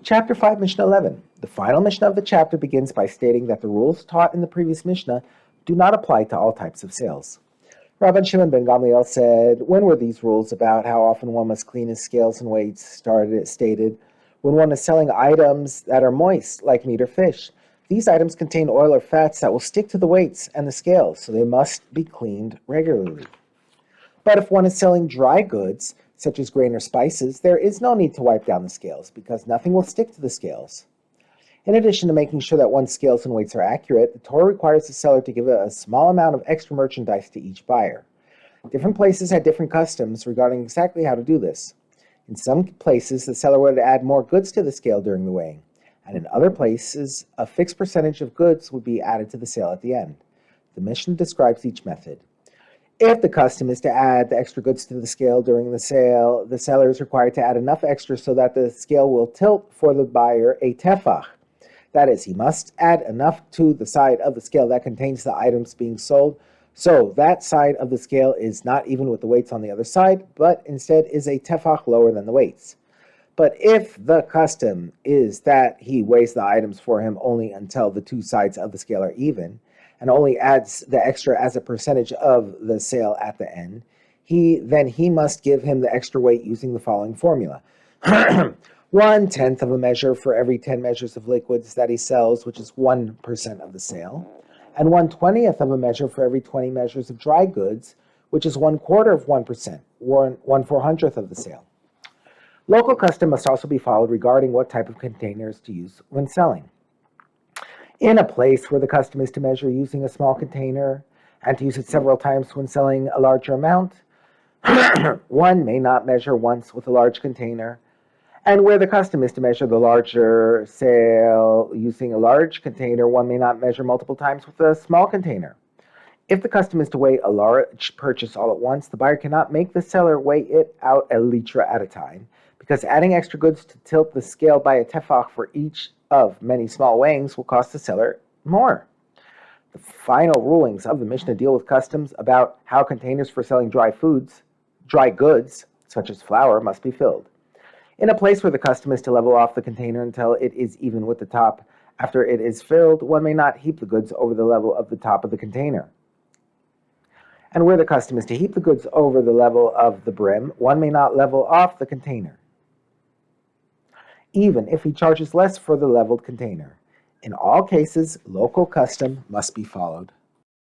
Chapter 5, Mishnah 11. The final Mishnah of the chapter begins by stating that the rules taught in the previous Mishnah do not apply to all types of sales. Rabban Shimon ben Gamliel said, when were these rules about how often one must clean his scales and weights stated? When one is selling items that are moist, like meat or fish. These items contain oil or fats that will stick to the weights and the scales, so they must be cleaned regularly. But if one is selling dry goods, such as grain or spices, there is no need to wipe down the scales because nothing will stick to the scales. In addition to making sure that one's scales and weights are accurate, the Torah requires the seller to give a small amount of extra merchandise to each buyer. Different places had different customs regarding exactly how to do this. In some places, the seller would add more goods to the scale during the weighing, and in other places, a fixed percentage of goods would be added to the sale at the end. The Mishnah describes each method. If the custom is to add the extra goods to the scale during the sale, the seller is required to add enough extra so that the scale will tilt for the buyer a tefach. That is, he must add enough to the side of the scale that contains the items being sold, so that side of the scale is not even with the weights on the other side, but instead is a tefach lower than the weights. But if the custom is that he weighs the items for him only until the two sides of the scale are even, and only adds the extra as a percentage of the sale at the end, then he must give him the extra weight using the following formula. 1/10 of a measure for every 10 measures of liquids that he sells, which is 1% of the sale, and 1/20th of a measure for every 20 measures of dry goods, which is 1/4 of 1%, 1/400th of the sale. Local custom must also be followed regarding what type of containers to use when selling. In a place where the custom is to measure using a small container and to use it several times when selling a larger amount, one may not measure once with a large container. And where the custom is to measure the larger sale using a large container, one may not measure multiple times with a small container. If the custom is to weigh a large purchase all at once, the buyer cannot make the seller weigh it out a litra at a time, because adding extra goods to tilt the scale by a tefach for each of many small weighings will cost the seller more. The final rulings of the Mishnah deal with customs about how containers for selling dry goods, such as flour, must be filled. In a place where the custom is to level off the container until it is even with the top, after it is filled, one may not heap the goods over the level of the top of the container. And where the custom is to heap the goods over the level of the brim, one may not level off the container, even if he charges less for the leveled container. In all cases, local custom must be followed.